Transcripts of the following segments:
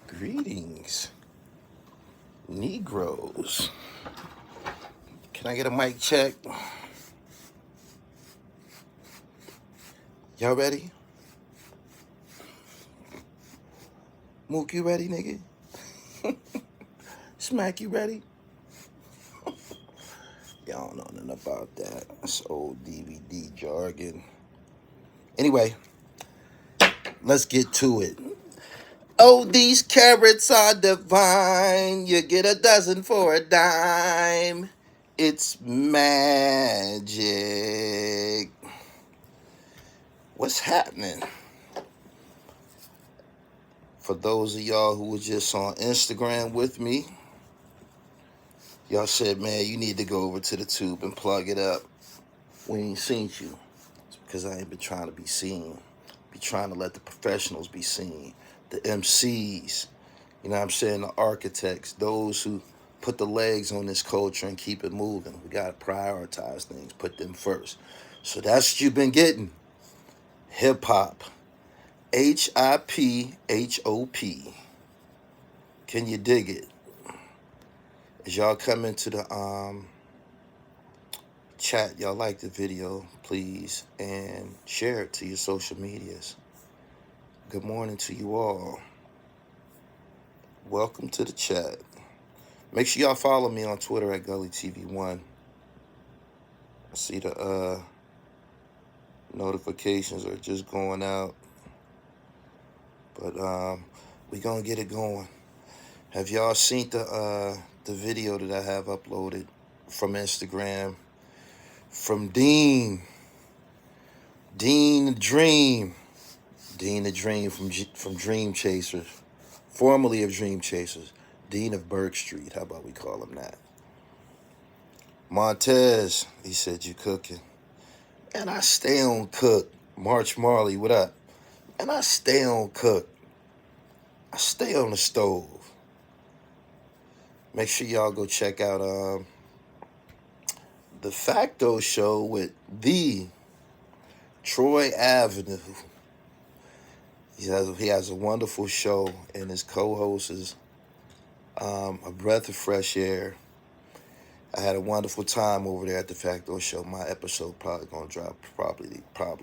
Greetings, Negroes. Can I get a mic check? Y'all ready? Mook, you ready, nigga? Smack, you ready? Y'all don't know nothing about that. That's old DVD jargon. Anyway, let's get to it. Oh, these carrots are divine. You get a dozen for a dime. It's magic. What's happening? For those of y'all who were just on Instagram with me, y'all said, man, you need to go over to the tube and plug it up. We ain't seen you. It's because I ain't been trying to be seen. Be trying to let the professionals be seen. The MCs, you know what I'm saying? The architects, those who put the legs on this culture and keep it moving. We got to prioritize things, put them first. So that's what you've been getting. Hip hop. HIPHOP. Can you dig it? As y'all come into the chat, y'all like the video, please, and share it to your social medias. Good morning to you all. Welcome to the chat. Make sure y'all follow me on Twitter at Gully TV 1. I see the notifications are just going out. But we gonna get it going. Have y'all seen the video that I have uploaded from Instagram from Dean the Dream from Dream Chasers, formerly of Dream Chasers, Dean of Berg Street. How about we call him that? Montez, he said, you cooking. And I stay on cook. March Marley, what up? And I stay on cook. I stay on the stove. Make sure y'all go check out the Facto show with the Troy Avenue. He has a wonderful show, and his co-host is a breath of fresh air. I had a wonderful time over there at the Facto show. My episode probably gonna drop probably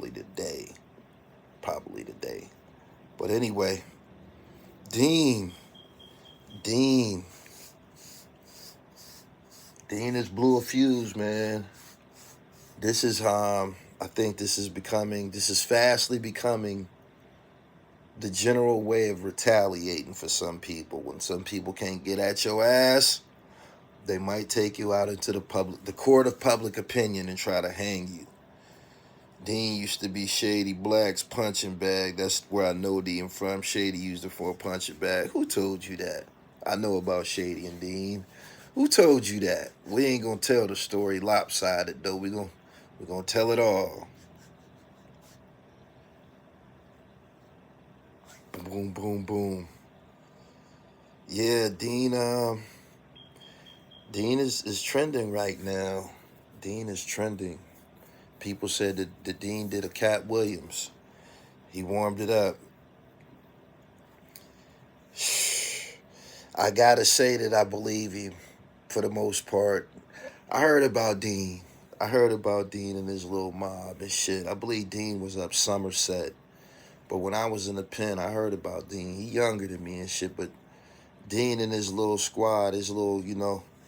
today. But anyway, Dean has blew a fuse, man. This is I think this is fastly becoming the general way of retaliating for some people. When some people can't get at your ass, they might take you out into the court of public opinion and try to hang you. Dean used to be Shady Black's punching bag. That's where I know Dean from. Shady used it for a punching bag. Who told you that? I know about Shady and Dean. Who told you that? We ain't gonna tell the story lopsided though. We're gonna tell it all. Boom, boom, boom. Yeah, Dean is trending right now. Dean is trending. People said that the Dean did a Cat Williams. He warmed it up. I gotta say that I believe him for the most part. I heard about Dean and his little mob and shit. I believe Dean was up Somerset. But when I was in the pen, I heard about Dean. He younger than me and shit, but Dean and his little squad, his little,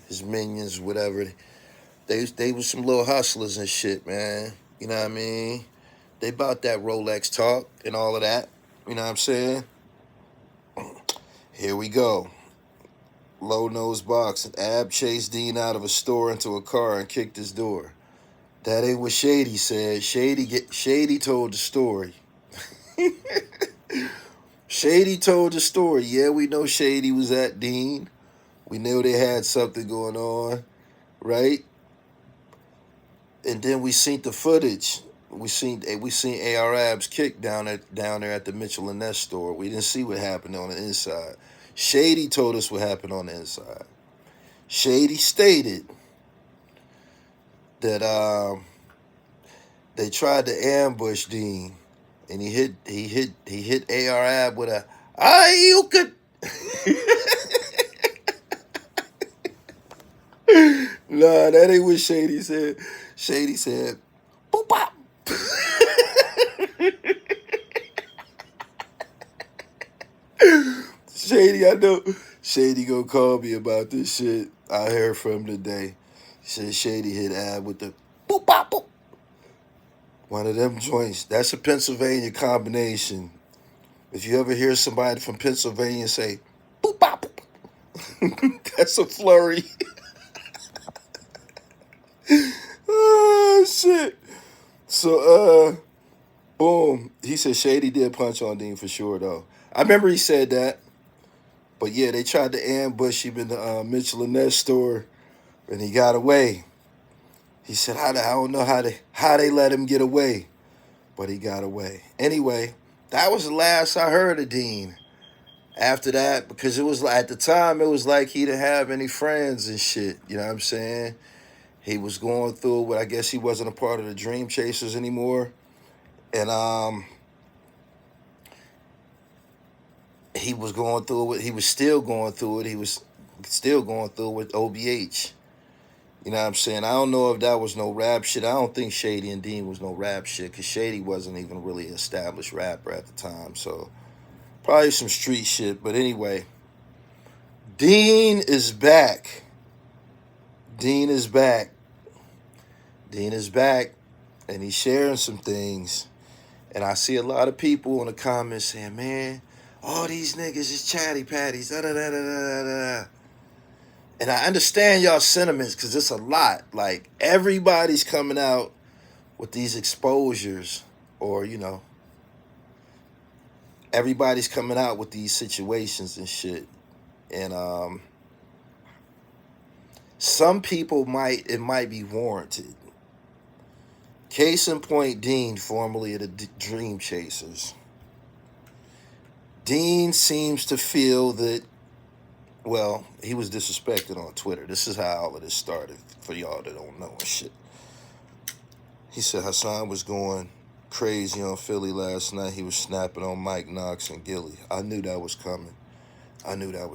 his minions, whatever, they was some little hustlers and shit, man. You know what I mean? They bought that Rolex talk and all of that. You know what I'm saying? Here we go. Low nose boxing. Ab chased Dean out of a store into a car and kicked his door. That ain't what Shady said. Shady told the story. Shady told the story. Yeah, we know Shady was at Dean. We knew they had something going on, right? And then we seen the footage. We seen AR Abs kick down there at the Mitchell and Ness store. We didn't see what happened on the inside. Shady told us what happened on the inside. Shady stated that they tried to ambush Dean, and he hit AR Ab with a you could. Nah, that ain't what Shady said. Shady said, boop bop. Shady, I know. Shady gonna call me about this shit. I heard from him today. He said Shady hit Ab with the boop bop boop. One of them joints. That's a Pennsylvania combination. If you ever hear somebody from Pennsylvania say boop bop boop, that's a flurry. Oh shit. So boom. He said Shady did punch on Dean for sure though. I remember he said that. But yeah, they tried to ambush him in the Mitchell and Ness store, and he got away. He said, I don't know how they let him get away, but he got away. Anyway, that was the last I heard of Dean. After that, because it was at the time, it was like he didn't have any friends and shit. You know what I'm saying? He was going through what I guess he wasn't a part of the Dream Chasers anymore, and he was going through it. He was still going through it. He was still going through it with OBH. You know what I'm saying? I don't know if that was no rap shit. I don't think Shady and Dean was no rap shit because Shady wasn't even really an established rapper at the time. So probably some street shit. But anyway, Dean is back. Dean is back. Dean is back. And he's sharing some things. And I see a lot of people in the comments saying, man, all these niggas is chatty patties. Da da da da da da. And I understand y'all sentiments because it's a lot. Like, everybody's coming out with these exposures, or, you know, everybody's coming out with these situations and shit. And some people it might be warranted. Case in point, Dean, formerly of the Dream Chasers. Dean seems to feel that, well, he was disrespected on Twitter. This is how all of this started, for y'all that don't know and shit. He said Hassan was going crazy on Philly last night. He was snapping on Mike Knox and Gilly. I knew that was coming. I knew the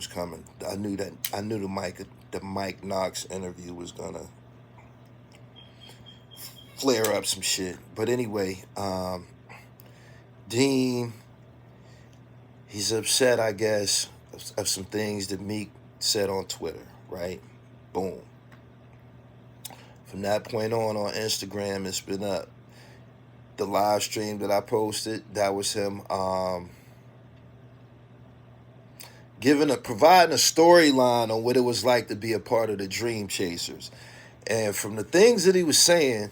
Mike Knox interview was gonna flare up some shit. But anyway, Dean, he's upset, I guess, of some things that Meek said on Twitter, right? Boom. From that point on Instagram, it's been up. The live stream that I posted, that was him providing a storyline on what it was like to be a part of the Dream Chasers. And from the things that he was saying,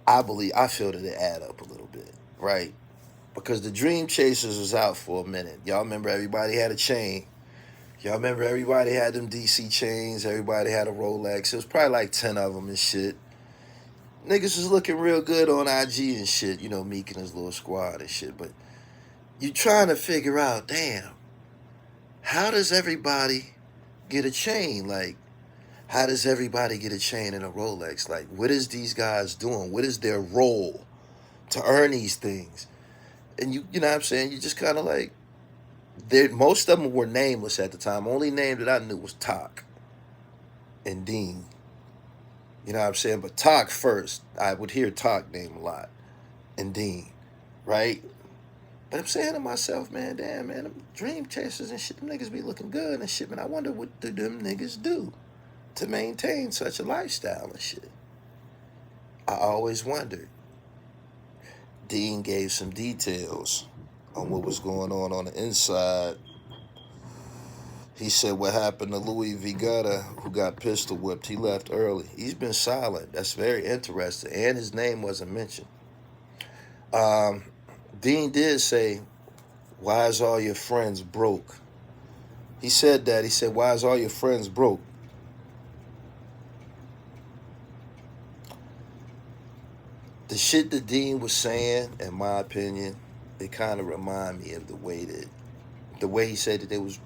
I feel that it add up a little bit, right? Because the Dream Chasers was out for a minute. Y'all remember everybody had a chain. Y'all remember everybody had them DC chains. Everybody had a Rolex. It was probably like 10 of them and shit. Niggas was looking real good on IG and shit. You know, Meek and his little squad and shit. But you trying to figure out, damn, how does everybody get a chain? Like, how does everybody get a chain and a Rolex? Like, what is these guys doing? What is their role to earn these things? And you know what I'm saying? You just kind of like, most of them were nameless at the time. Only name that I knew was Talk and Dean. You know what I'm saying? But Talk first. I would hear Talk name a lot. And Dean, right? But I'm saying to myself, man, damn, man, them Dream Chasers and shit, them niggas be looking good and shit, man. I wonder what do them niggas do to maintain such a lifestyle and shit. I always wondered. Dean gave some details on what was going on the inside. He said what happened to Louis V. Gutta, who got pistol whipped. He left early. He's been silent. That's very interesting. And his name wasn't mentioned. Dean did say, why is all your friends broke? He said that. He said, why is all your friends broke? The shit that Dean was saying, in my opinion, it kind of remind me of the way he said that they was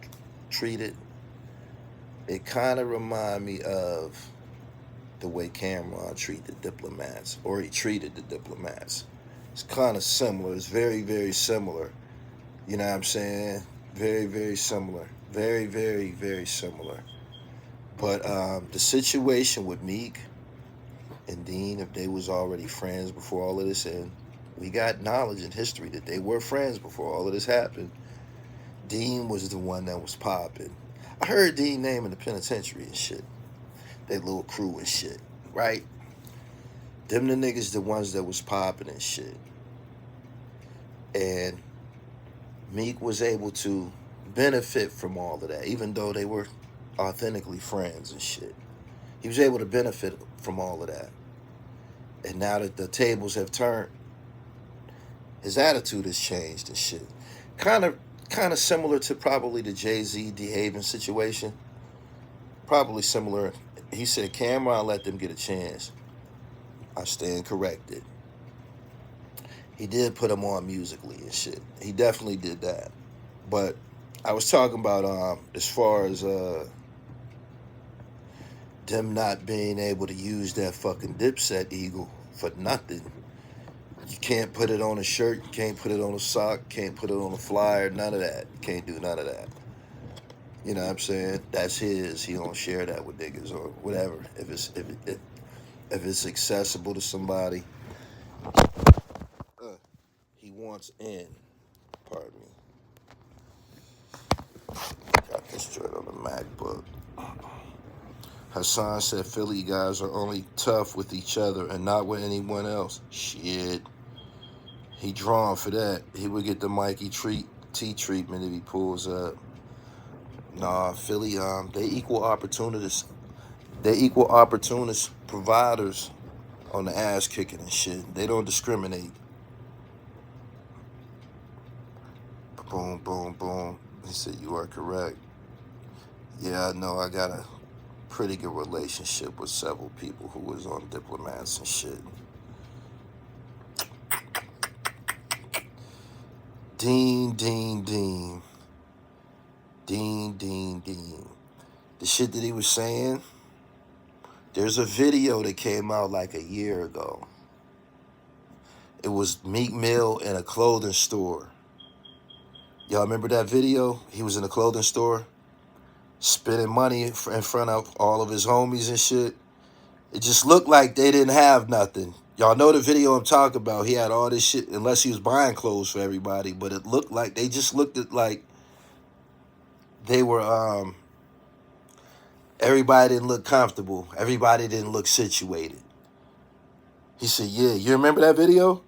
treated. It kind of remind me of the way Cameron treated the Diplomats, or he treated the Diplomats. It's kind of similar. It's very, very similar. You know what I'm saying? Very, very similar. Very, very, very similar. But the situation with Meek and Dean, if they was already friends before all of this, and we got knowledge and history that they were friends before all of this happened. Dean was the one that was popping. I heard Dean name in the penitentiary and shit. They little crew and shit, right? Them the niggas, the ones that was popping and shit. And Meek was able to benefit from all of that, even though they were authentically friends and shit. He was able to benefit from all of that. And now that the tables have turned, his attitude has changed and shit. Kind of similar to probably the Jay-Z DeHaven situation. Probably similar. He said, Cameron let them get a chance. I stand corrected. He did put him on musically and shit. He definitely did that. But I was talking about as far as them not being able to use that fucking Dipset eagle for nothing. You can't put it on a shirt, you can't put it on a sock, can't put it on a flyer, none of that. You can't do none of that. You know what I'm saying? That's his. He don't share that with niggas or whatever. If it's accessible to somebody, he wants in. Pardon me. Got this joint on the MacBook. Hassan said Philly guys are only tough with each other and not with anyone else. Shit. He drawn for that. He would get the Mikey T treatment if he pulls up. Nah, Philly, they equal opportunists. They equal opportunist providers on the ass kicking and shit. They don't discriminate. Boom, boom, boom. He said, you are correct. Yeah, I know. I got a pretty good relationship with several people who was on Diplomats and shit. Dean. The shit that he was saying, there's a video that came out like a year ago. It was Meek Mill in a clothing store. Y'all remember that video? He was in a clothing store spending money in front of all of his homies and shit. It just looked like they didn't have nothing. Y'all know the video I'm talking about. He had all this shit, unless he was buying clothes for everybody, but it looked like they just looked at like they were, everybody didn't look comfortable. Everybody didn't look situated. He said, yeah, you remember that video?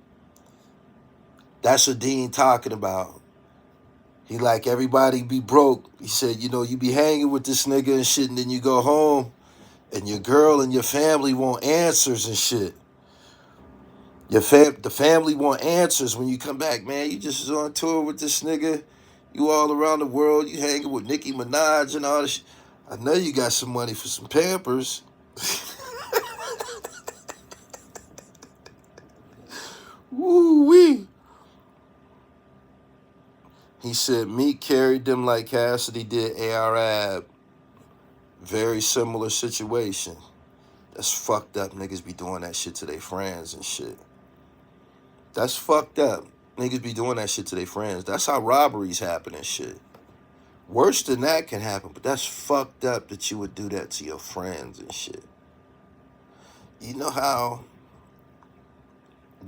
That's what Dean talking about. He like, everybody be broke. He said, you know, you be hanging with this nigga and shit, and then you go home, and your girl and your family want answers and shit. The family want answers when you come back, man. You just was on tour with this nigga. You all around the world. You hanging with Nicki Minaj and all this shit. I know you got some money for some Pampers. Woo-wee. He said, Meek carried them like Cassidy did A.R.A.B. Very similar situation. That's fucked up. Niggas be doing that shit to their friends and shit. That's fucked up. Niggas be doing that shit to their friends. That's how robberies happen and shit. Worse than that can happen, but that's fucked up that you would do that to your friends and shit. You know how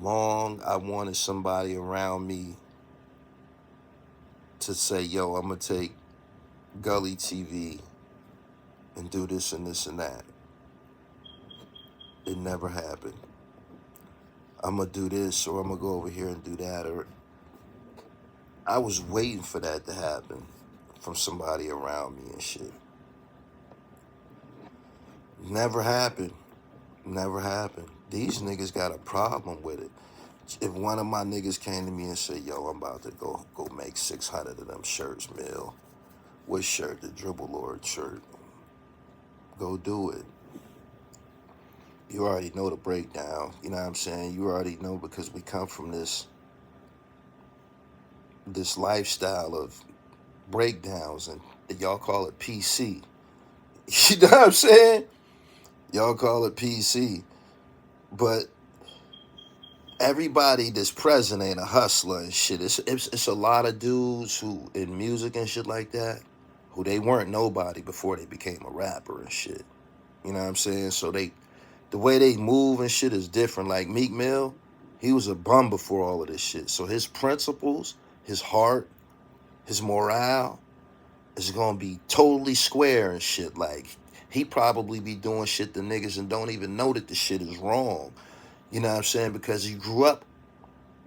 long I wanted somebody around me to say, yo, I'm going to take Gully TV and do this and this and that. It never happened. I'm going to do this, or I'm going to go over here and do that. Or I was waiting for that to happen from somebody around me and shit. Never happened. Never happened. These niggas got a problem with it. If one of my niggas came to me and said, yo, I'm about to go make 600 of them shirts, Mill. What shirt? The Dribble Lord shirt. Go do it. You already know the breakdown. You know what I'm saying? You already know, because we come from this lifestyle of breakdowns, and y'all call it PC. You know what I'm saying? Y'all call it PC. But everybody that's present ain't a hustler and shit. It's a lot of dudes who in music and shit like that, who they weren't nobody before they became a rapper and shit. You know what I'm saying? So the way they move and shit is different. Like Meek Mill, he was a bum before all of this shit. So his principles, his heart, his morale is gonna be totally square and shit. Like he probably be doing shit to niggas and don't even know that the shit is wrong. You know what I'm saying? Because he grew up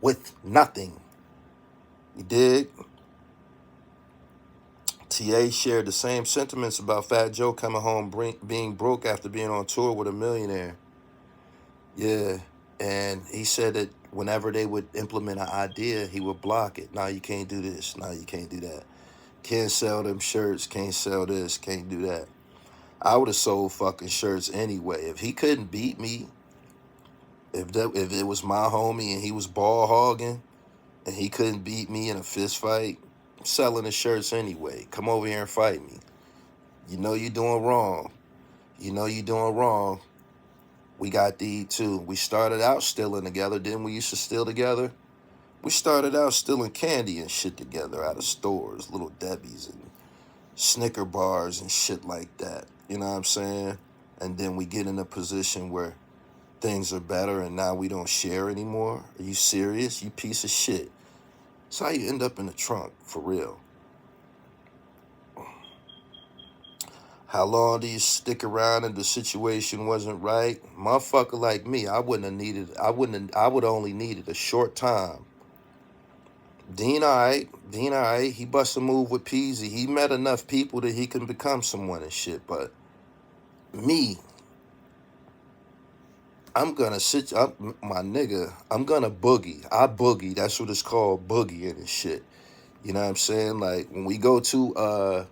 with nothing. You dig? TA shared the same sentiments about Fat Joe coming home being broke after being on tour with a millionaire. Yeah. And he said that whenever they would implement an idea, he would block it. Nah, you can't do this. Nah, you can't do that. Can't sell them shirts. Can't sell this. Can't do that. I would have sold fucking shirts anyway. If he couldn't beat me, if it was my homie and he was ball hogging and he couldn't beat me in a fist fight, I'm selling the shirts anyway. Come over here and fight me. You know you're doing wrong. You know you're doing wrong. We got the too. We started out stealing together. Didn't we used to steal together? We started out stealing candy and shit together out of stores, Little Debbie's and Snicker bars and shit like that. You know what I'm saying? And then we get in a position where things are better and now we don't share anymore. Are you serious? You piece of shit. That's how you end up in the trunk, for real. How long do you stick around if the situation wasn't right? Motherfucker like me, I would only needed a short time. Dean alright. He bust a move with Peasy. He met enough people that he can become someone and shit. But me, I'm gonna sit up, my nigga. I'm gonna boogie. I boogie. That's what it's called, boogieing and shit. You know what I'm saying? Like when we go to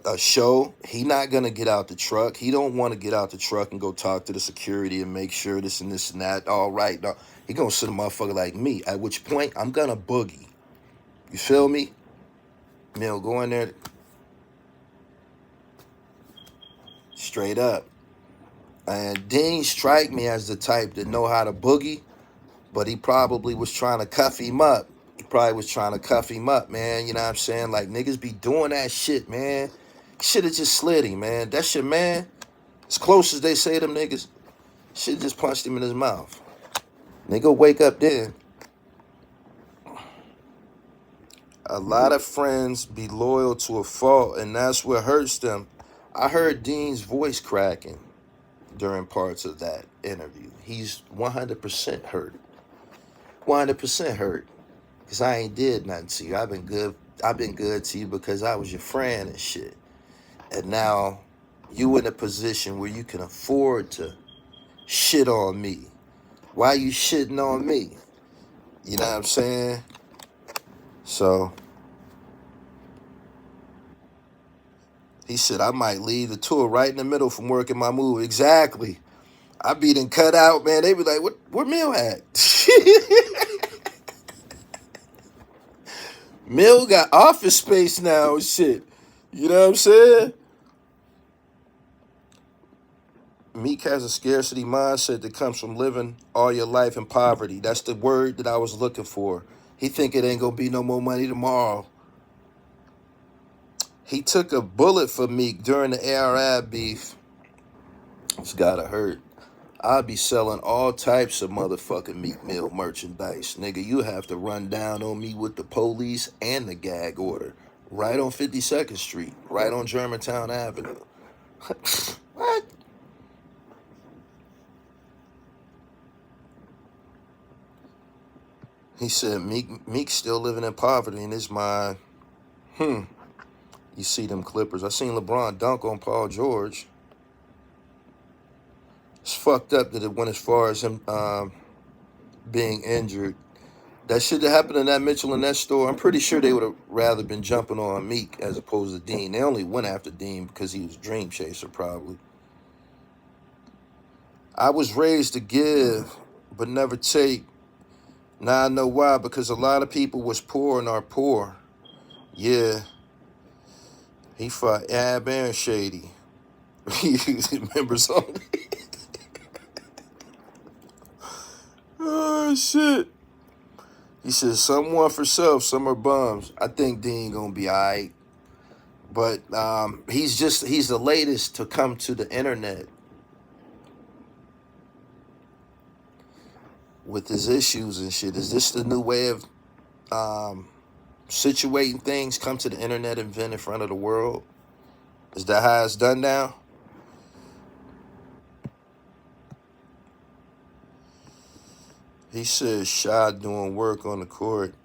a show, he not gonna get out the truck. He don't want to get out the truck and go talk to the security and make sure this and this and that. All right, no. He gonna sit a motherfucker like me. At which point I'm gonna boogie. You feel me? Mill, go in there straight up. And Dean strike me as the type that know how to boogie, but he probably was trying to cuff him up. Man. You know what I'm saying? Like, niggas be doing that shit, man. Shit have just slid him, man. That shit, man, as close as they say them niggas, shit just punched him in his mouth. Nigga, wake up then. A lot of friends be loyal to a fault, and that's what hurts them. I heard Dean's voice cracking during parts of that interview. He's 100% hurt. 100% hurt. Because I ain't did nothing to you. I've been good to you because I was your friend and shit. And now you in a position where you can afford to shit on me. Why you shitting on me? You know what I'm saying? So he said, I might leave the tour right in the middle from working my move. Exactly. I be done cut out, man. They be like, where Mill at? Mill got office space now and shit. You know what I'm saying? Meek has a scarcity mindset that comes from living all your life in poverty. That's the word that I was looking for. He think it ain't gonna be no more money tomorrow. He took a bullet for Meek during the ARAB beef. It's gotta hurt. I'll be selling all types of motherfucking Meek Mill merchandise. Nigga, you have to run down on me with the police and the gag order. Right on 52nd Street. Right on Germantown Avenue. What? He said Meek's still living in poverty in his mind. You see them Clippers. I seen LeBron dunk on Paul George. It's fucked up that it went as far as him being injured. That shit that happened in that Mitchell and that store, I'm pretty sure they would have rather been jumping on Meek as opposed to Dean. They only went after Dean because he was Dream Chaser, probably. I was raised to give, but never take. Now I know why, because a lot of people was poor and are poor. Yeah. He fought Ab and Shady. Members only. shit. He says, some want for self, some are bums. I think Dean gonna be all right. But he's the latest to come to the internet with his issues and shit. Is this the new way of situating things? Come to the internet and vent in front of the world? Is that how it's done now? He says Shy doing work on the court.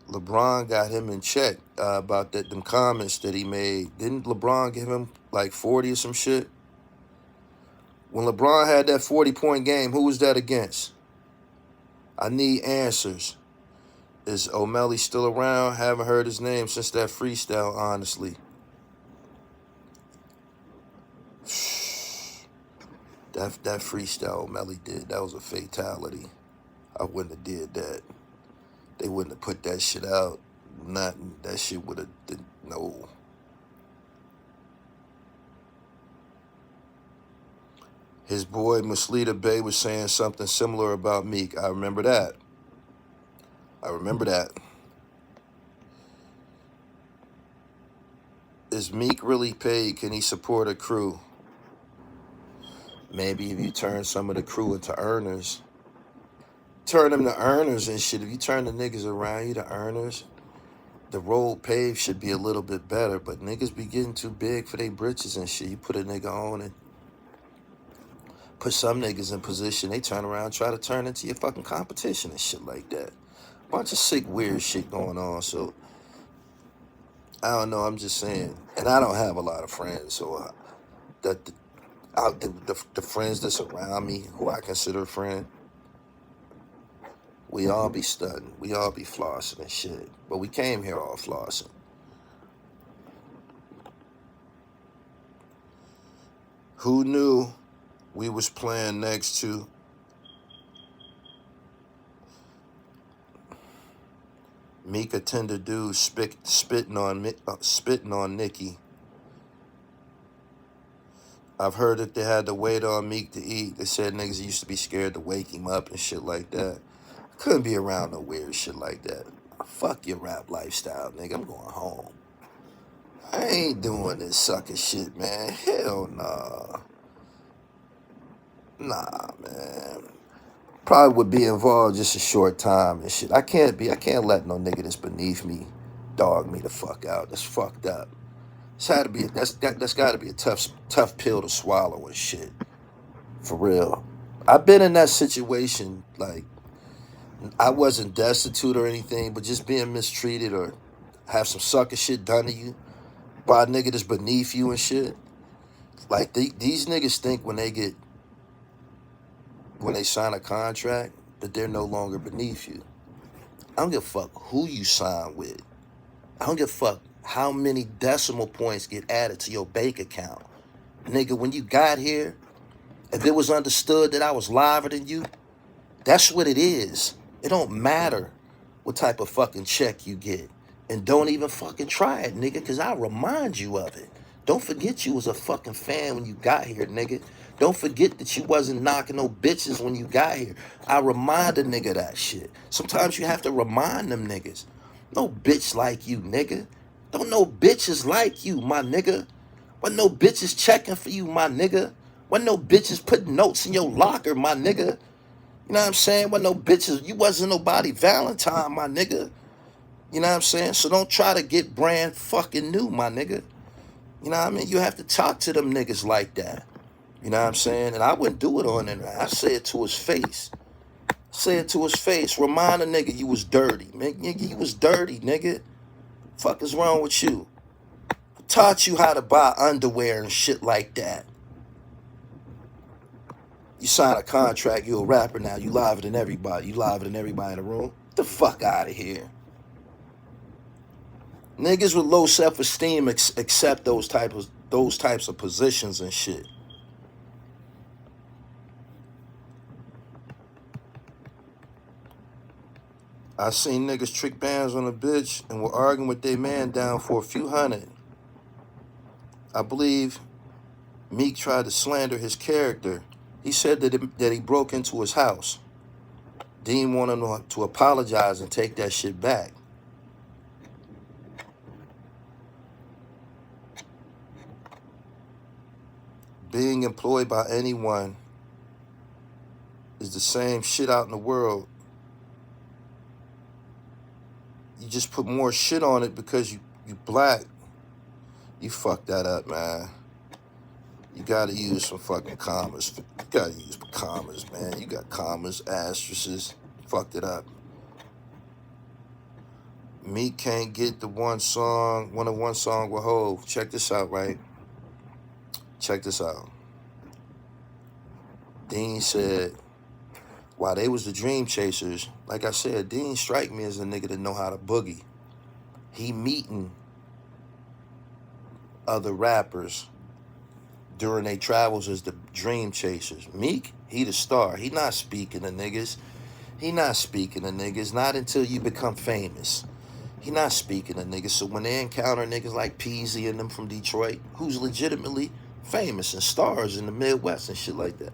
LeBron got him in check about them comments that he made. Didn't LeBron give him like 40 or some shit? When LeBron had that 40-point game, who was that against? I need answers. Is Omillio still around? Haven't heard his name since that freestyle, honestly. That freestyle Omillio did, that was a fatality. I wouldn't have did that. They wouldn't have put that shit out. Nothing. That shit would have, no. His boy Muslita Bay was saying something similar about Meek. I remember that. Is Meek really paid? Can he support a crew? Maybe if you turn some of the crew into earners. Turn them to earners and shit. If you turn the niggas around you to earners, the road paved should be a little bit better. But niggas be getting too big for their britches and shit. You put a nigga on and put some niggas in position, they turn around and try to turn into your fucking competition and shit like that. Bunch of sick, weird shit going on. So, I don't know. I'm just saying. And I don't have a lot of friends. So, the friends that's around me, who I consider a friend, we all be studying. We all be flossing and shit. But we came here all flossing. Who knew we was playing next to Meek, a tender dude, spitting on Nicki? I've heard that they had to wait on Meek to eat. They said niggas used to be scared to wake him up and shit like that. I couldn't be around no weird shit like that. Fuck your rap lifestyle, nigga. I'm going home. I ain't doing this sucker shit, man. Hell nah. Nah, man. Probably would be involved just a short time and shit. I can't let no nigga that's beneath me dog me the fuck out. That's fucked up. That's gotta be a tough pill to swallow and shit. For real. I've been in that situation, like, I wasn't destitute or anything, but just being mistreated or have some sucker shit done to you by a nigga that's beneath you and shit. Like, these niggas think when they sign a contract that they're no longer beneath you. I don't give a fuck who you sign with. I don't give a fuck how many decimal points get added to your bank account. Nigga, when you got here, if it was understood that I was liver than you, that's what it is. It don't matter what type of fucking check you get. And don't even fucking try it, nigga, because I'll remind you of it. Don't forget you was a fucking fan when you got here, nigga. Don't forget that you wasn't knocking no bitches when you got here. I remind a nigga that shit. Sometimes you have to remind them niggas. No bitch like you, nigga. Don't no bitches like you, my nigga. Wasn't no bitches checking for you, my nigga. Wasn't no bitches putting notes in your locker, my nigga. You know what I'm saying? Wasn't no bitches. You wasn't nobody Valentine, my nigga. You know what I'm saying? So don't try to get brand fucking new, my nigga. You know what I mean? You have to talk to them niggas like that. You know what I'm saying? And I wouldn't do it on internet. I say it to his face. Say it to his face. Remind a nigga you was dirty. Man, nigga, you was dirty, nigga. Fuck is wrong with you? I taught you how to buy underwear and shit like that. You sign a contract, you a rapper now. You liver than everybody. You liver than everybody in the room. Get the fuck out of here. Niggas with low self-esteem accept those types of positions and shit. I seen niggas trick bands on a bitch and were arguing with their man down for a few hundred. I believe Meek tried to slander his character. He said that he broke into his house. Dean wanted him to apologize and take that shit back. Being employed by anyone is the same shit out in the world. You just put more shit on it because you black. You fucked that up, man. You gotta use some fucking commas. You gotta use commas, man. You got commas, asterisks. Fucked it up. Meek can't get the one song with Hov. Check this out, right? Check this out. Dean said, while they was the Dream Chasers, like I said, Dean strike me as a nigga that know how to boogie. He meeting other rappers during their travels as the Dream Chasers. Meek, he the star. He not speaking to niggas. He not speaking to niggas. Not until you become famous. He not speaking to niggas. So when they encounter niggas like Peasy and them from Detroit, who's legitimately famous and stars in the Midwest and shit like that,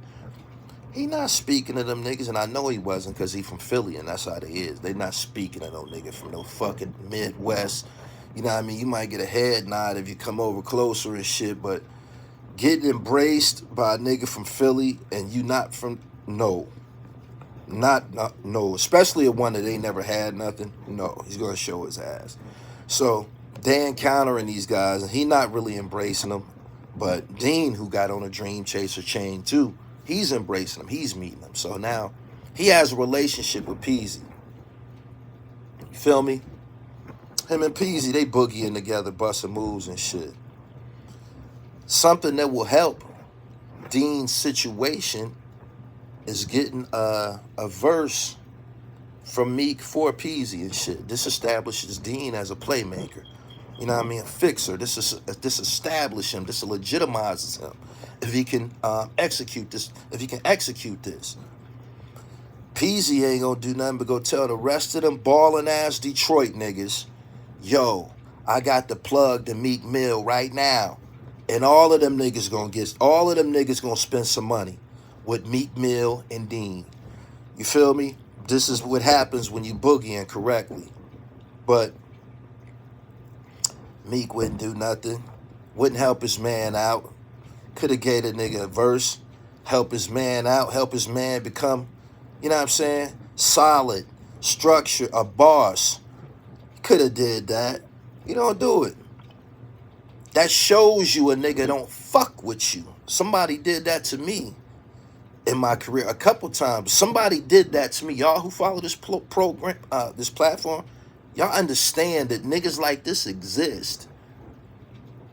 he not speaking to them niggas. And I know he wasn't, because he from Philly and that's how they is. They not speaking to no nigga from no fucking Midwest. You know what I mean? You might get a head nod if you come over closer and shit, but getting embraced by a nigga from Philly and you not from, no. No. Especially a one that ain't never had nothing. No, he's going to show his ass. So they encountering these guys and he not really embracing them. But Dean, who got on a Dream Chaser chain too, he's embracing them. He's meeting them. So now he has a relationship with Peasy. You feel me? Him and Peasy, they boogieing together, busting moves and shit. Something that will help Dean's situation is getting a verse from Meek for Peasy and shit. This establishes Dean as a playmaker. You know what I mean? A fixer. This establishes him. This legitimizes him. If he can execute this, Peasy ain't gonna do nothing but go tell the rest of them ballin' ass Detroit niggas, yo, I got the plug to Meek Mill right now. And all of them niggas gonna spend some money with Meek Mill and Dean. You feel me? This is what happens when you boogieing correctly. But Meek wouldn't do nothing. Wouldn't help his man out. Could have gave a nigga a verse. Help his man out. Help his man become, you know what I'm saying, solid, structure, a boss. Could have did that. You don't do it. That shows you a nigga don't fuck with you. Somebody did that to me in my career a couple times. Somebody did that to me. Y'all who follow this program, this platform, y'all understand that niggas like this exist.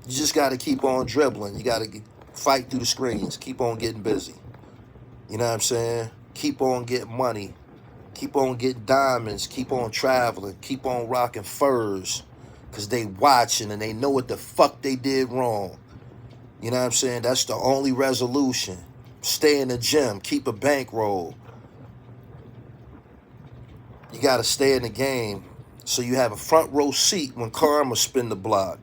You just got to keep on dribbling. You got to fight through the screens. Keep on getting busy. You know what I'm saying? Keep on getting money. Keep on getting diamonds. Keep on traveling. Keep on rocking furs. Because they watching and they know what the fuck they did wrong. You know what I'm saying? That's the only resolution. Stay in the gym. Keep a bankroll. You got to stay in the game so you have a front row seat when karma spin the block.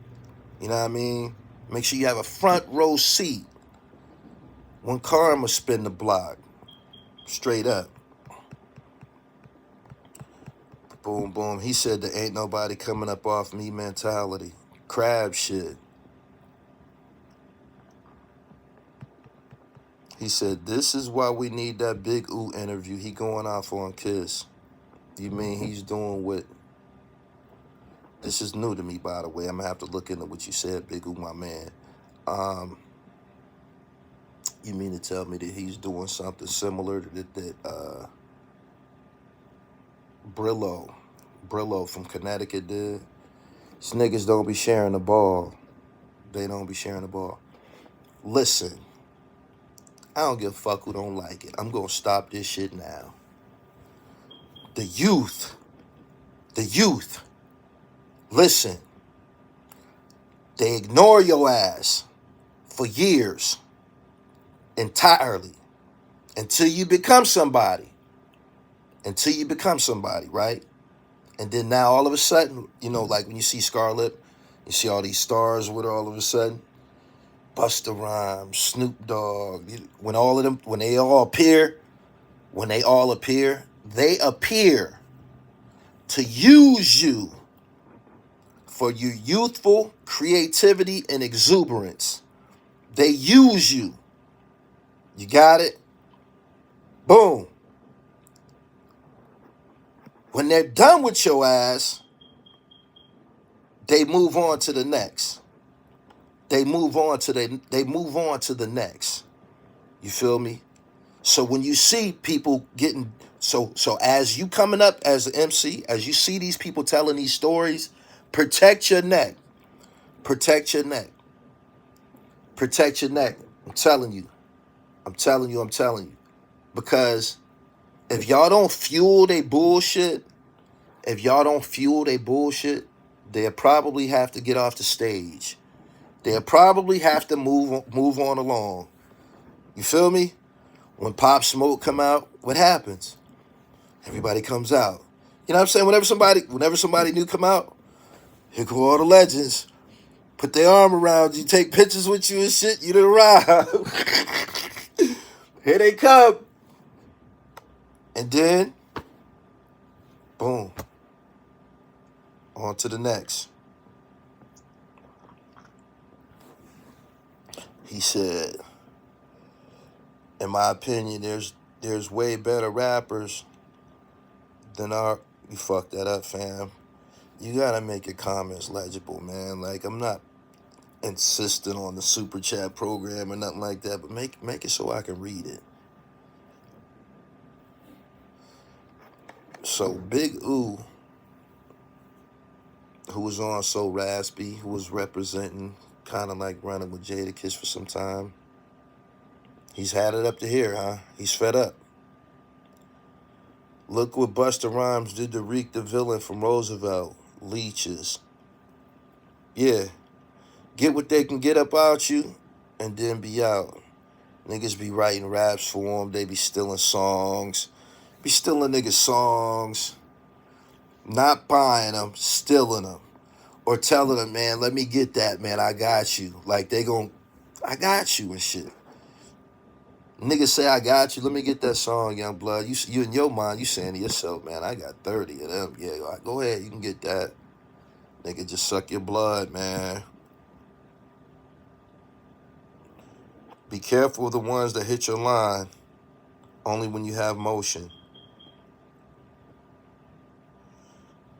You know what I mean? Make sure you have a front row seat when karma spin the block. Straight up. Boom, boom. He said there ain't nobody coming up off me mentality. Crab shit. He said, this is why we need that Big Ooh interview. He going off on Kiss. You mean he's doing what? This is new to me, by the way. I'm going to have to look into what you said, Big Ooh, my man. You mean to tell me that he's doing something similar to that Brillo from Connecticut did? These niggas don't be sharing the ball. They don't be sharing the ball. Listen, I don't give a fuck who don't like it. I'm going to stop this shit now. The youth, listen, they ignore your ass for years entirely until you become somebody. Right? And then now all of a sudden, you know, like when you see Scarlett, you see all these stars with her all of a sudden. Busta Rhymes, Snoop Dogg, when all of them, when they all appear, they appear to use you for your youthful creativity and exuberance. They use you. You got it? Boom. When they're done with your ass, they move on to the next. They move on to the next. You feel me? So when you see people getting so as you coming up as an MC, as you see these people telling these stories, protect your neck. Protect your neck. Protect your neck. I'm telling you. Because if y'all don't fuel they bullshit, they'll probably have to get off the stage. They'll probably have to move on along. You feel me? When Pop Smoke come out, what happens? Everybody comes out. You know what I'm saying? Whenever somebody new come out, here go all the legends. Put their arm around you, take pictures with you and shit. You done arrive. Here they come. And then, boom. On to the next. He said, in my opinion, there's way better rappers than our... You fucked that up, fam. You gotta make your comments legible, man. Like, I'm not insisting on the super chat program or nothing like that, but make it so I can read it. So Big Oo, who was on So Raspy, who was representing, kind of like running with Jadakiss for some time, he's had it up to here, huh? He's fed up. Look what Busta Rhymes did to Reek the Villain from Roosevelt. Leeches. Yeah. Get what they can get up out you, and then be out. Niggas be writing raps for them. They be stealing songs. Be stealing niggas' songs. Not buying them, stealing them. Or telling them, man, let me get that, man. I got you. Like, I got you and shit. Niggas say, I got you. Let me get that song, Young Blood. You in your mind, you saying to yourself, man, I got 30 of them. Yeah, go ahead. You can get that. Nigga, just suck your blood, man. Be careful of the ones that hit your line only when you have motion.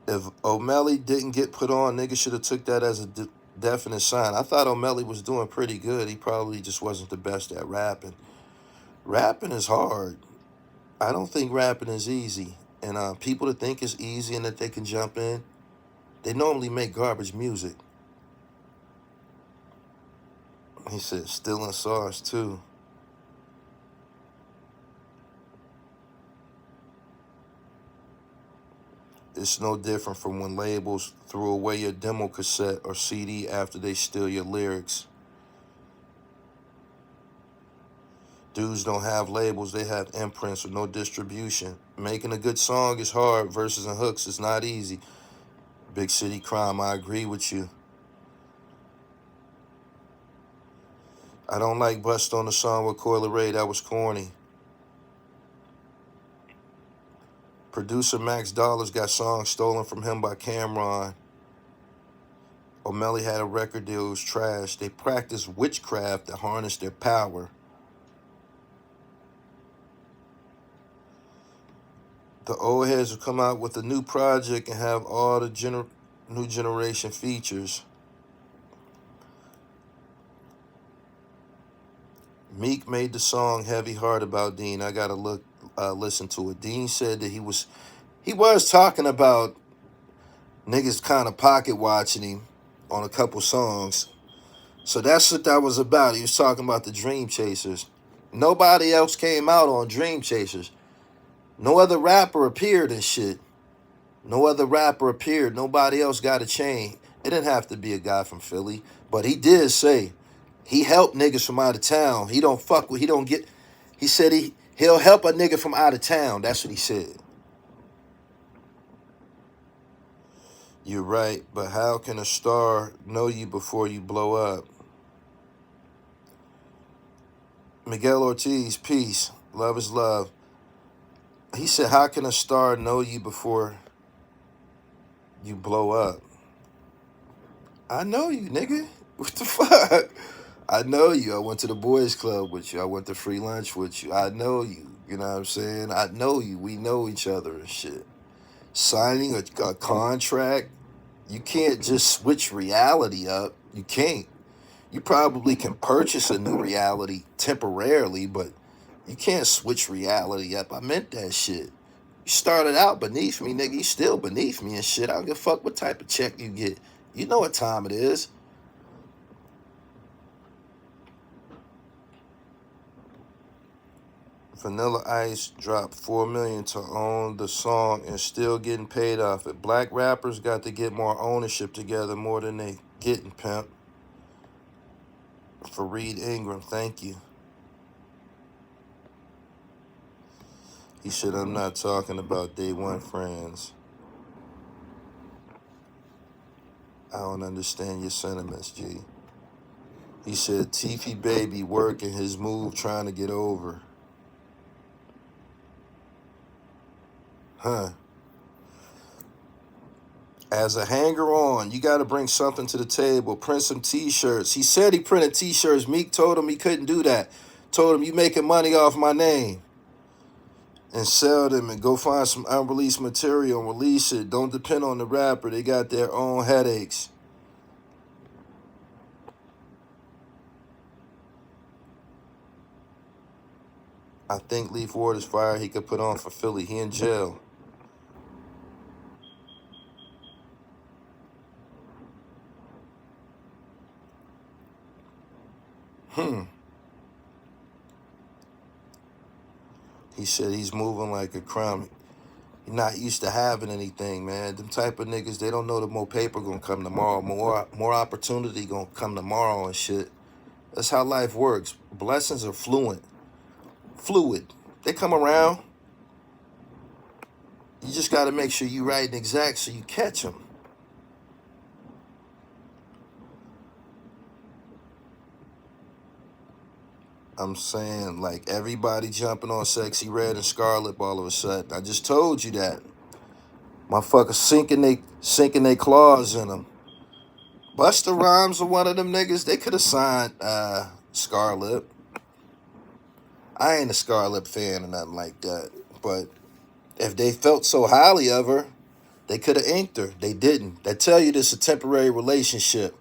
If O'Malley didn't get put on, niggas should have took that as a definite sign. I thought O'Malley was doing pretty good. He probably just wasn't the best at rapping. Rapping is hard. I don't think rapping is easy. And people that think it's easy and that they can jump in, they normally make garbage music. He said, stealing sauce, too. It's no different from when labels threw away your demo cassette or CD after they steal your lyrics. Dudes don't have labels, they have imprints with no distribution. Making a good song is hard, verses and hooks is not easy. Big City Crime, I agree with you. I don't like Bust on the song with Coyle Ray, that was corny. Producer Max Dollars got songs stolen from him by Cameron. O'Malley had a record deal, it was trash. They practiced witchcraft to harness their power. The old heads will come out with a new project and have all the new generation features. Meek made the song Heavy Heart about Dean. I gotta listen to it. Dean said that he was talking about niggas kind of pocket watching him on a couple songs. So that's what that was about. He was talking about the Dream Chasers. Nobody else came out on Dream Chasers. No other rapper appeared and shit. Nobody else got a chain. It didn't have to be a guy from Philly. But he did say he helped niggas from out of town. He said he'll help a nigga from out of town. That's what he said. You're right, but how can a star know you before you blow up? Miguel Ortiz, peace. Love is love. He said, how can a star know you before you blow up? I know you, nigga. What the fuck? I know you. I went to the boys club with you. I went to free lunch with you. I know you. You know what I'm saying? I know you. We know each other and shit. Signing a contract, you can't just switch reality up. You can't. You probably can purchase a new reality temporarily, but you can't switch reality up. I meant that shit. You started out beneath me, nigga. You still beneath me and shit. I don't give a fuck what type of check you get. You know what time it is. Vanilla Ice dropped $4 million to own the song and still getting paid off it. Black rappers got to get more ownership together more than they getting, pimp. Fareed Ingram, thank you. He said, I'm not talking about day one friends. I don't understand your sentiments, G. He said, Teefy Baby working his move trying to get over. Huh. As a hanger-on, you got to bring something to the table. Print some T-shirts. He said he printed T-shirts. Meek told him he couldn't do that. Told him, you making money off my name. And sell them and go find some unreleased material and release it. Don't depend on the rapper. They got their own headaches. I think Leaf Ward is fire he could put on for Philly. He in jail. He said he's moving like a crumb. You're not used to having anything, man. Them type of niggas, they don't know that more paper gonna come tomorrow. More opportunity gonna come tomorrow and shit. That's how life works. Blessings are fluid. They come around. You just gotta make sure you right and exact so you catch them. I'm saying, like, everybody jumping on Sexy Red and Scarlet all of a sudden. I just told you that. Motherfuckers sinking they claws in them. Busta Rhymes are one of them niggas. They could have signed Scarlet. I ain't a Scarlet fan or nothing like that. But if they felt so highly of her, they could have inked her. They didn't. They tell you this is a temporary relationship.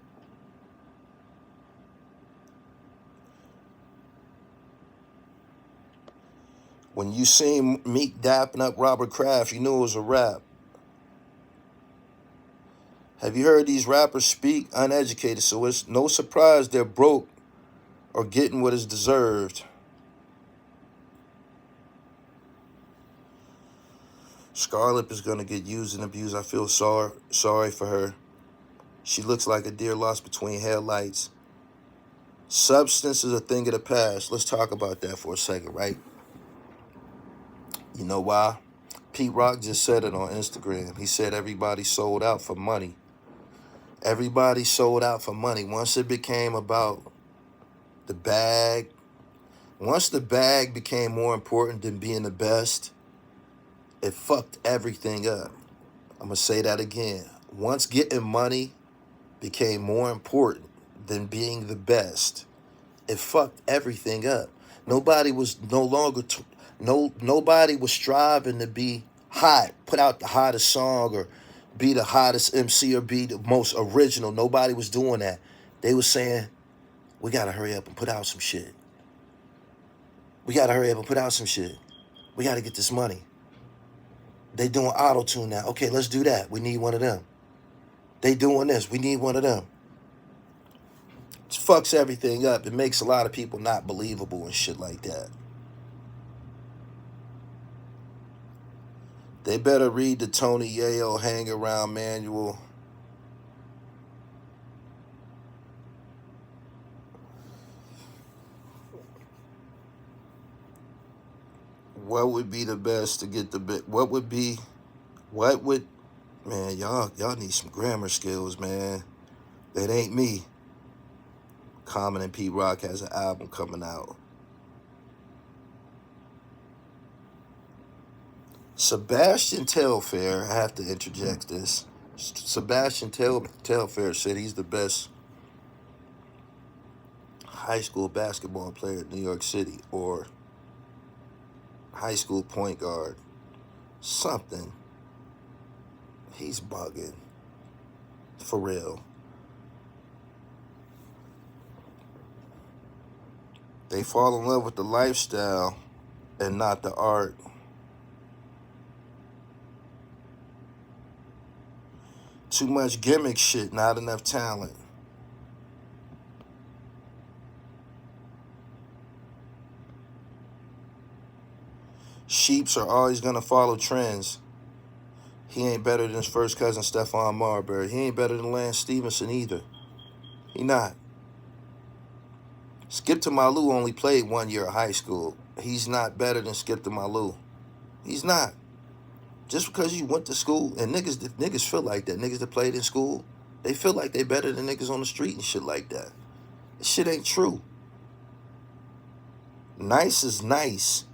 When you seen Meek dapping up Robert Kraft, you knew it was a rap. Have you heard these rappers speak uneducated? So it's no surprise they're broke or getting what is deserved. Scarlett is going to get used and abused. I feel sorry for her. She looks like a deer lost between headlights. Substance is a thing of the past. Let's talk about that for a second, right? You know why? Pete Rock just said it on Instagram. He said everybody sold out for money. Everybody sold out for money. Once it became about the bag, once the bag became more important than being the best, it fucked everything up. I'm going to say that again. Once getting money became more important than being the best, it fucked everything up. Nobody was nobody was striving to be hot, put out the hottest song or be the hottest MC or be the most original. Nobody was doing that. They was saying, we got to hurry up and put out some shit. We got to hurry up and put out some shit. We got to get this money. They doing auto-tune now. Okay, let's do that. We need one of them. They doing this. We need one of them. It fucks everything up. It makes a lot of people not believable and shit like that. They better read the Tony Yayo hang around manual. What would be the best to get the bit? What would, man, y'all need some grammar skills, man. That ain't me. Common and Pete Rock has an album coming out. Sebastian Telfair, I have to interject this. Sebastian Telfair said he's the best high school basketball player in New York City, or high school point guard. Something. He's bugging. For real. They fall in love with the lifestyle and not the art. Too much gimmick shit, not enough talent. Sheeps are always gonna follow trends. He ain't better than his first cousin Stephon Marbury. He ain't better than Lance Stevenson either. He not. Skip to Malou only played 1 year of high school. He's not better than Skip to Malou. He's not. Just because you went to school, and niggas feel like that. Niggas that played in school, they feel like they better than niggas on the street and shit like that. This shit ain't true. Nice is nice.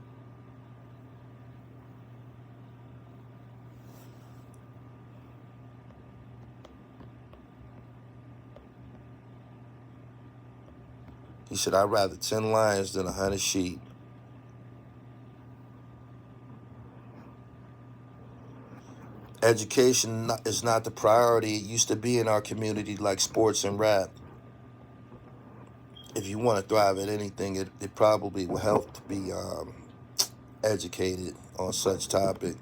He said, I'd rather 10 lions than 100 sheep. Education is not the priority it used to be in our community, like sports and rap. If you want to thrive at anything, it probably will help to be educated on such topic.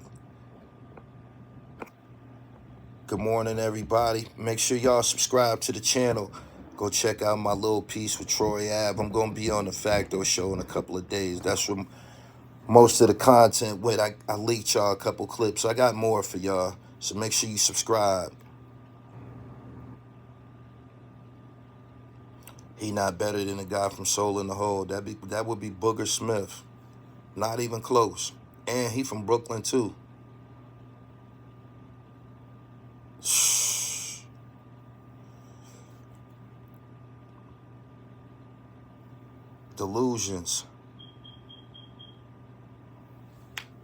Good morning, everybody. Make sure y'all subscribe to the channel. Go check out my little piece with Troy Ave. I'm going to be on the Facto show in a couple of days. That's where most of the content went. I leaked y'all a couple clips. I got more for y'all, so make sure you subscribe. He not better than the guy from Soul in the Hole. That would be Booger Smith. Not even close. And he from Brooklyn, too. Delusions.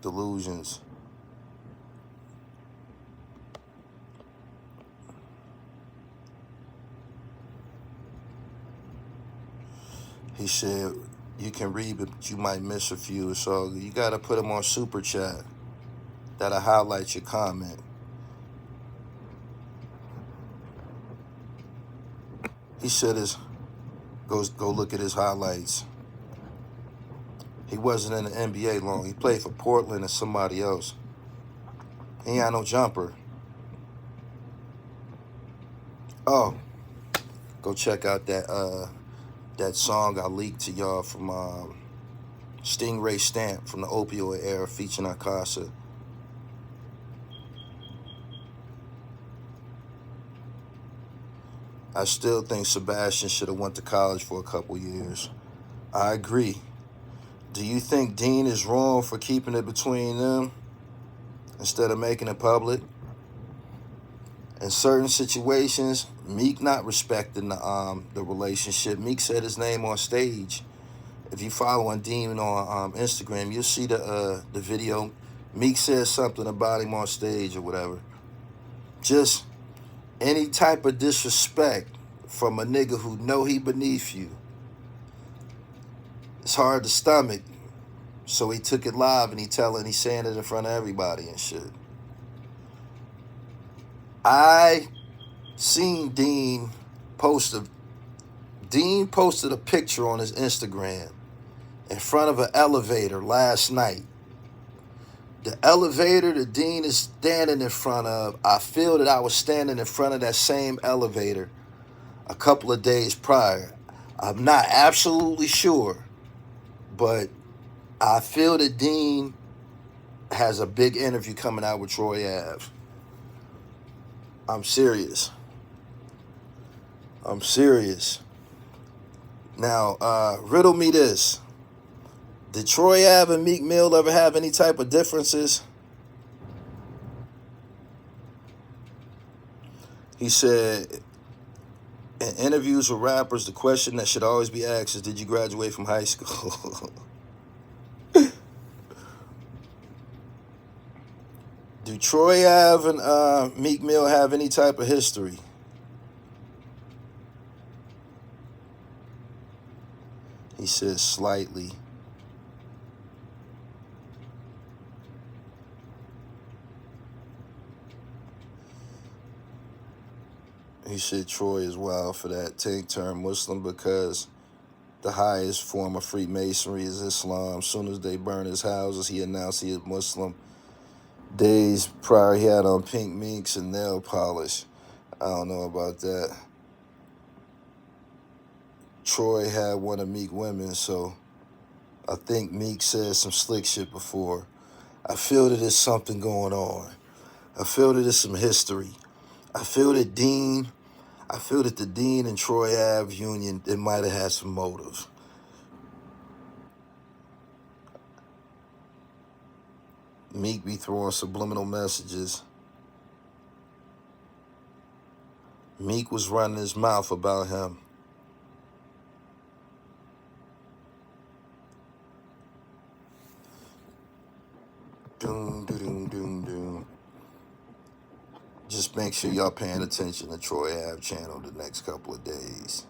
Delusions. He said, you can read, but you might miss a few. So you got to put them on Super Chat. That'll highlight your comment. He said, go look at his highlights. He wasn't in the NBA long. He played for Portland and somebody else. He ain't got no jumper. Oh, go check out that song I leaked to y'all from Stingray Stamp from the opioid era featuring Unkasa. I still think Sebastian should have went to college for a couple years. I agree. Do you think Dean is wrong for keeping it between them instead of making it public? In certain situations, Meek not respecting the relationship. Meek said his name on stage. If you following Dean on Instagram, you'll see the video. Meek says something about him on stage or whatever. Just any type of disrespect from a nigga who know he beneath you, it's hard to stomach. So he took it live and he's saying it in front of everybody and shit. I seen Dean posted a picture on his Instagram in front of an elevator last night. The elevator that Dean is standing in front of, I feel that I was standing in front of that same elevator a couple of days prior. I'm not absolutely sure, but I feel that Dean has a big interview coming out with Troy Ave. I'm serious. Now, riddle me this. Did Troy Ave and Meek Mill ever have any type of differences? He said, in interviews with rappers, the question that should always be asked is, did you graduate from high school? Do Troy Ave and Meek Mill have any type of history? He says slightly. He said Troy is wild for that. Tank turned Muslim because the highest form of Freemasonry is Islam. As soon as they burn his houses, he announced he is Muslim. Days prior, he had on pink minks and nail polish. I don't know about that. Troy had one of Meek women, so I think Meek said some slick shit before. I feel that there's something going on. I feel that there's some history. I feel that the Dean and Troy Ave union, it might have had some motive. Meek be throwing subliminal messages. Meek was running his mouth about him. Doom, doom, doom, doom. Just make sure y'all paying attention to Troy Ave channel the next couple of days.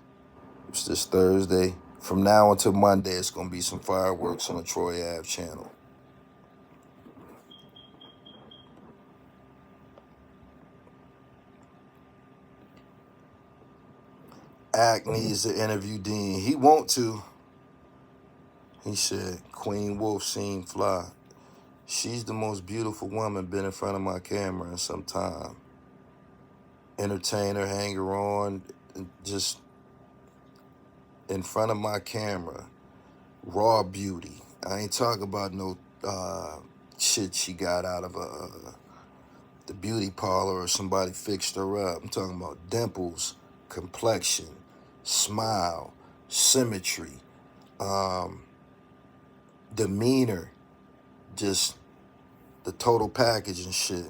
It's this Thursday. From now until Monday, it's going to be some fireworks on the Troy Ave channel. Act needs to interview Dean. He want to. He said, Queen Wolf seemed fly. She's the most beautiful woman been in front of my camera in some time. Entertain her, hang her on, just in front of my camera. Raw beauty. I ain't talking about no shit she got out of the beauty parlor or somebody fixed her up. I'm talking about dimples, complexion, smile, symmetry, demeanor, just the total package and shit.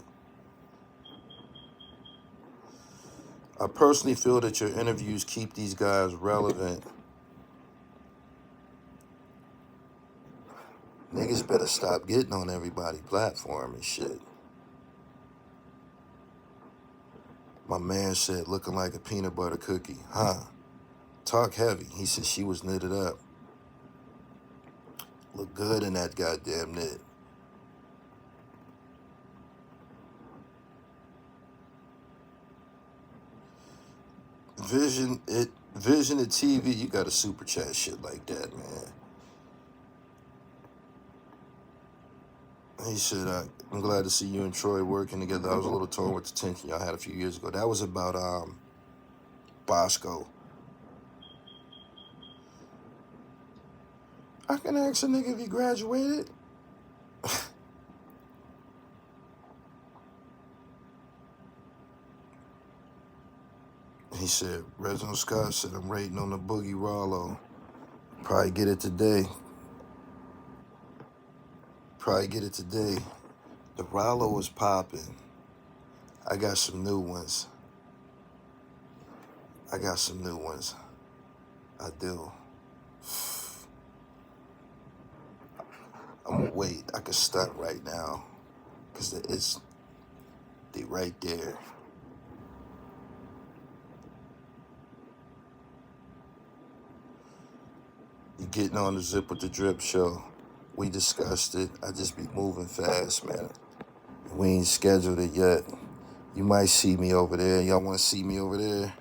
I personally feel that your interviews keep these guys relevant. Niggas better stop getting on everybody's platform and shit. My man said, looking like a peanut butter cookie. Huh? Talk heavy. He said she was knitted up. Look good in that goddamn knit. Vision at TV, you gotta super chat shit like that, man. He said, I'm glad to see you and Troy working together. I was a little torn with the tension y'all had a few years ago. That was about Bosco. I can ask a nigga if he graduated. He said, Reginald Scott said, I'm rating on the Boogie Rollo. Probably get it today. The Rollo is popping. I got some new ones. I do. I'm gonna wait. I can stunt right now. Because they right there. You getting on the Zip with the Drip show. We discussed it. I just be moving fast, man. We ain't scheduled it yet. You might see me over there. Y'all want to see me over there?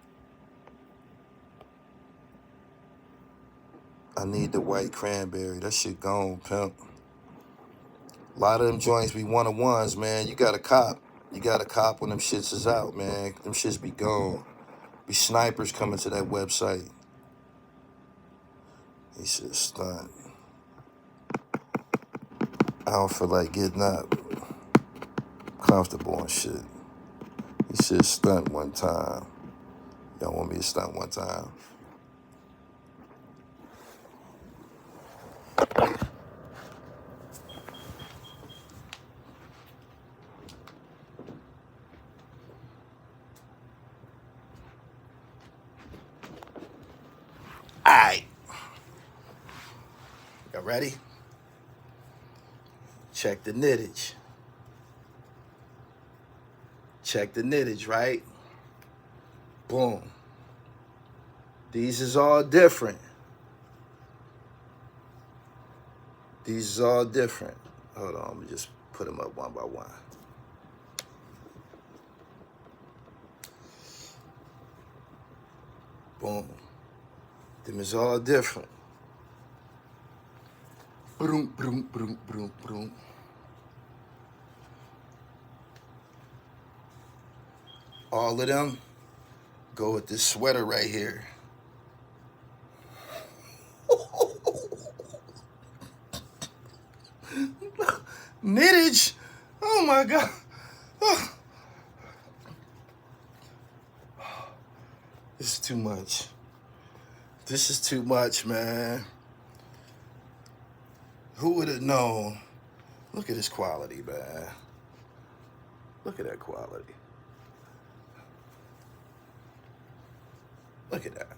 I need the white cranberry. That shit gone, pimp. A lot of them joints be one-on-ones, man. You got to cop. You got to cop when them shits is out, man. Them shits be gone. Be snipers coming to that website. He said, stunt. I don't feel like getting up. Comfortable and shit. He said, stunt one time. Y'all want me to stunt one time? Alright. Y'all ready? Check the knittage. Check the knittage, right? Boom. These is all different. These is all different. Hold on, let me just put them up one by one. Boom. Them is all different. Broom, broom, broom, broom, broom. All of them go with this sweater right here. Knittage. Oh my God. Oh. This is too much. This is too much, man. Who would have known? Look at this quality, man. Look at that quality. Look at that.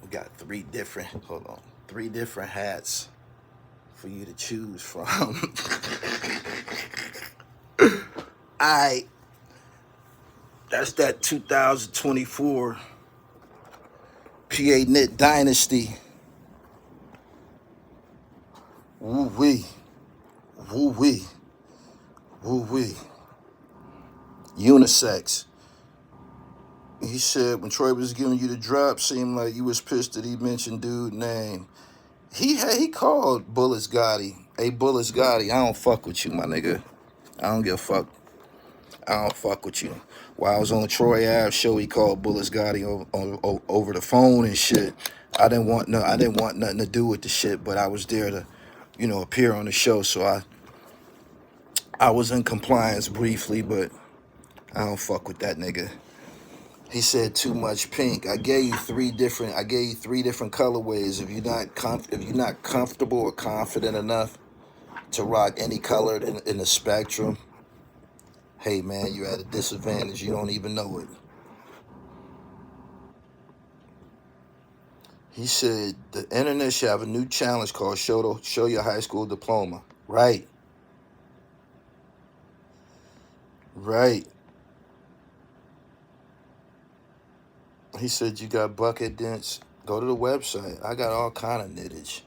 We got three different hats for you to choose from. That's that 2024 PA Knit Dynasty. Woo-wee. Woo-wee. Woo-wee. Unisex. He said when Troy was giving you the drop, seemed like you was pissed that he mentioned dude name. He called Bullets Gotti. Hey, Bullets Gotti, I don't fuck with you, my nigga. I don't give a fuck. I don't fuck with you. While I was on Troy Ave show, he called Bullets Gotti over the phone and shit. I didn't want nothing to do with the shit, but I was there to, appear on the show. So I was in compliance briefly, but I don't fuck with that nigga. He said too much pink. I gave you three different colorways. If you're not comfortable or confident enough to rock any color in the spectrum, hey man, you're at a disadvantage. You don't even know it. He said the internet should have a new challenge called Show Your High School Diploma. Right. Right. He said you got bucket dents. Go to the website. I got all kind of knittage.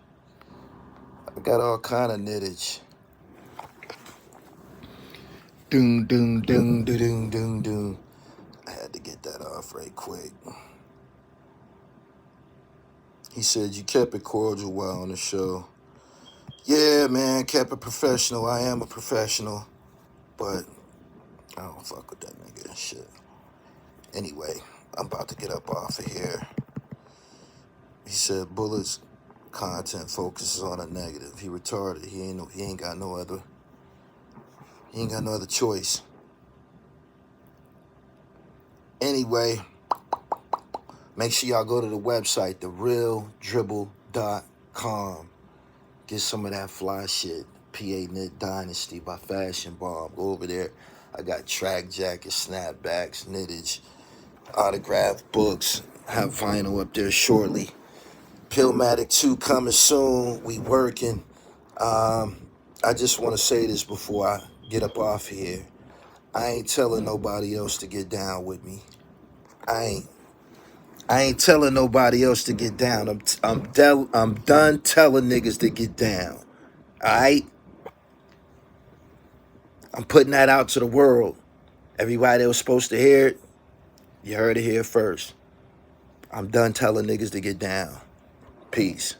Doom, doom, doom, doom, doom, doom. I had to get that off right quick. He said you kept it cordial while on the show. Yeah, man, kept it professional. I am a professional, but I don't fuck with that nigga and shit. Anyway, I'm about to get up off of here. He said Bullet's content focuses on a negative. He retarded. He ain't got no other choice. Anyway, make sure y'all go to the website, therealdribble.com. Get some of that fly shit. PA Knit Dynasty by Fashion Bomb. Go over there. I got track jackets, snapbacks, knittage, autographed books. Have vinyl up there shortly. Pillmatic 2 coming soon. We working. I just want to say this before I get up off here. I ain't telling nobody else to get down with me. I ain't telling nobody else to get down. I'm done telling niggas to get down. Alright? I'm putting that out to the world. Everybody that was supposed to hear it, you heard it here first. I'm done telling niggas to get down. Peace.